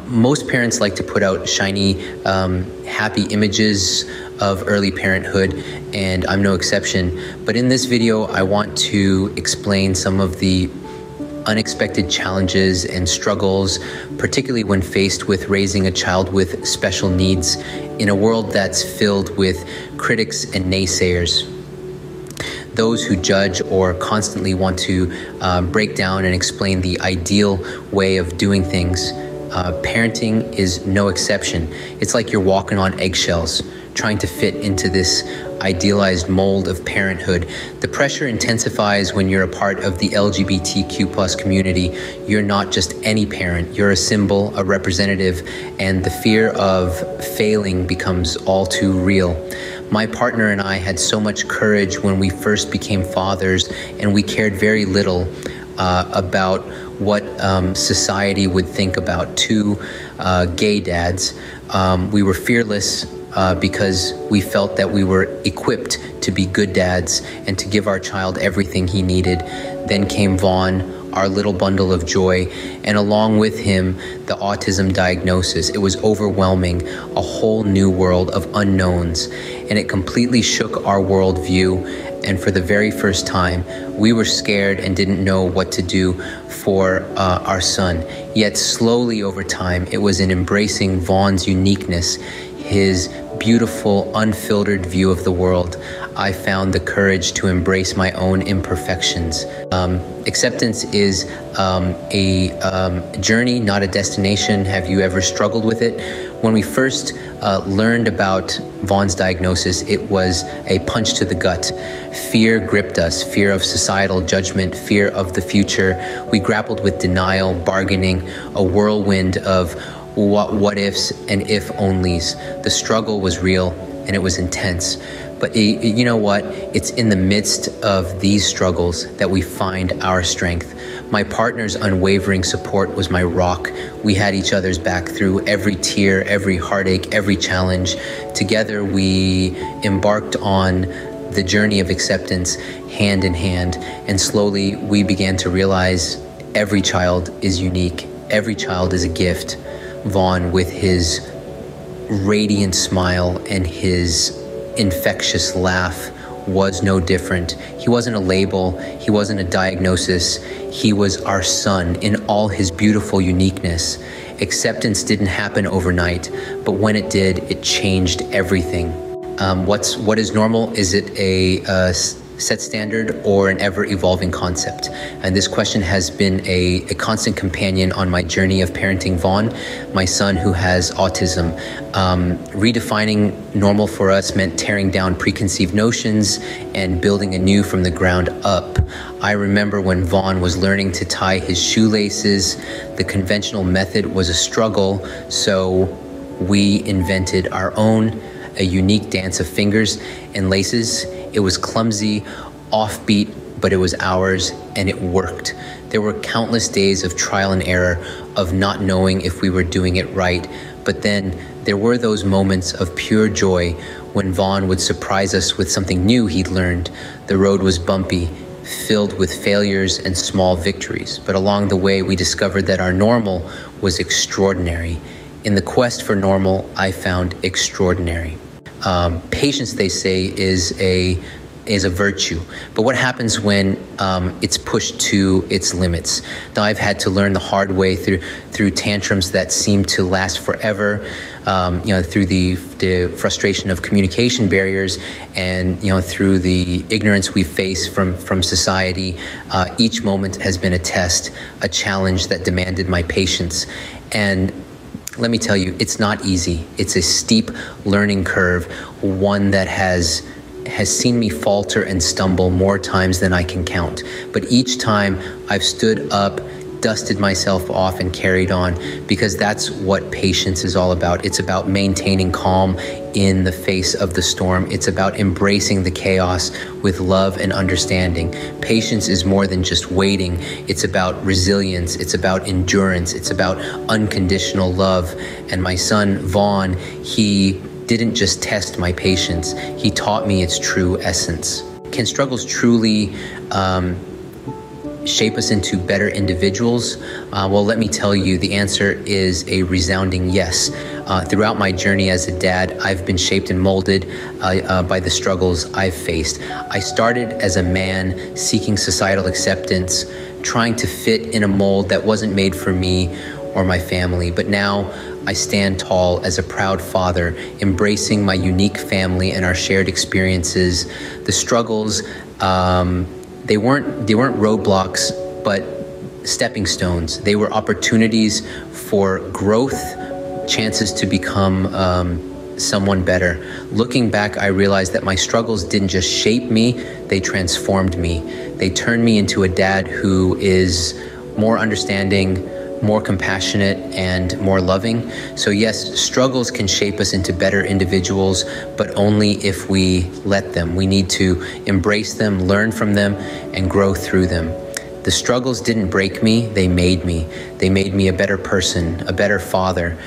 Most parents like to put out shiny, happy images of early parenthood, and I'm no exception. But in this video, I want to explain some of the unexpected challenges and struggles, particularly when faced with raising a child with special needs in a world that's filled with critics and naysayers. Those who judge or constantly want to break down and explain the ideal way of doing things. Parenting is no exception. It's like you're walking on eggshells, trying to fit into this idealized mold of parenthood. The pressure intensifies when you're a part of the LGBTQ+ community. You're not just any parent, you're a symbol, a representative, and the fear of failing becomes all too real. My partner and I had so much courage when we first became fathers, and we cared very little about what society would think about two gay dads. We were fearless because we felt that we were equipped to be good dads and to give our child everything he needed. Then came Vaughn, our little bundle of joy, and along with him, the autism diagnosis. It was overwhelming, a whole new world of unknowns, and it completely shook our worldview. And for the very first time, we were scared and didn't know what to do for our son. Yet slowly over time, it was in embracing Vaughn's uniqueness, his beautiful, unfiltered view of the world, I found the courage to embrace my own imperfections. Acceptance is a journey, not a destination. Have you ever struggled with it? When we first learned about Vaughn's diagnosis, it was a punch to the gut. Fear gripped us, fear of societal judgment, fear of the future. We grappled with denial, bargaining, a whirlwind of what ifs and if onlys. The struggle was real and it was intense. But you know what? It's in the midst of these struggles that we find our strength. My partner's unwavering support was my rock. We had each other's back through every tear, every heartache, every challenge. Together we embarked on the journey of acceptance hand in hand, and slowly we began to realize every child is unique. Every child is a gift. Vaughn, with his radiant smile and his infectious laugh, was no different. He wasn't a label, he wasn't a diagnosis, he was our son in all his beautiful uniqueness. Acceptance didn't happen overnight, but when it did, it changed everything. What is normal? Is it a set standard or an ever-evolving concept? And this question has been a constant companion on my journey of parenting Vaughn, my son who has autism. Redefining normal for us meant tearing down preconceived notions and building anew from the ground up. I remember when Vaughn was learning to tie his shoelaces, the conventional method was a struggle, so we invented our own, a unique dance of fingers and laces. It was clumsy, offbeat, but it was ours, and it worked. There were countless days of trial and error, of not knowing if we were doing it right, but then there were those moments of pure joy when Vaughn would surprise us with something new he'd learned. The road was bumpy, filled with failures and small victories, but along the way we discovered that our normal was extraordinary. In the quest for normal, I found extraordinary. Patience, they say, is a virtue. But what happens when it's pushed to its limits? Now, I've had to learn the hard way through tantrums that seem to last forever, through the frustration of communication barriers, and through the ignorance we face from society. Each moment has been a test, a challenge that demanded my patience. And let me tell you, it's not easy. It's a steep learning curve, one that has seen me falter and stumble more times than I can count. But each time I've stood up, dusted myself off, and carried on, because that's what patience is all about. It's about maintaining calm in the face of the storm. It's about embracing the chaos with love and understanding. Patience is more than just waiting. It's about resilience. It's about endurance. It's about unconditional love. And my son, Vaughn, he didn't just test my patience. He taught me its true essence. Can struggles truly shape us into better individuals? Well, let me tell you, the answer is a resounding yes. Throughout my journey as a dad, I've been shaped and molded by the struggles I've faced. I started as a man seeking societal acceptance, trying to fit in a mold that wasn't made for me or my family. But now I stand tall as a proud father, embracing my unique family and our shared experiences. The struggles, they weren't roadblocks, but stepping stones. They were opportunities for growth, chances to become someone better. Looking back, I realized that my struggles didn't just shape me, they transformed me. They turned me into a dad who is more understanding, more compassionate, and more loving. So yes, struggles can shape us into better individuals, but only if we let them. We need to embrace them, learn from them, and grow through them. The struggles didn't break me, they made me. They made me a better person, a better father.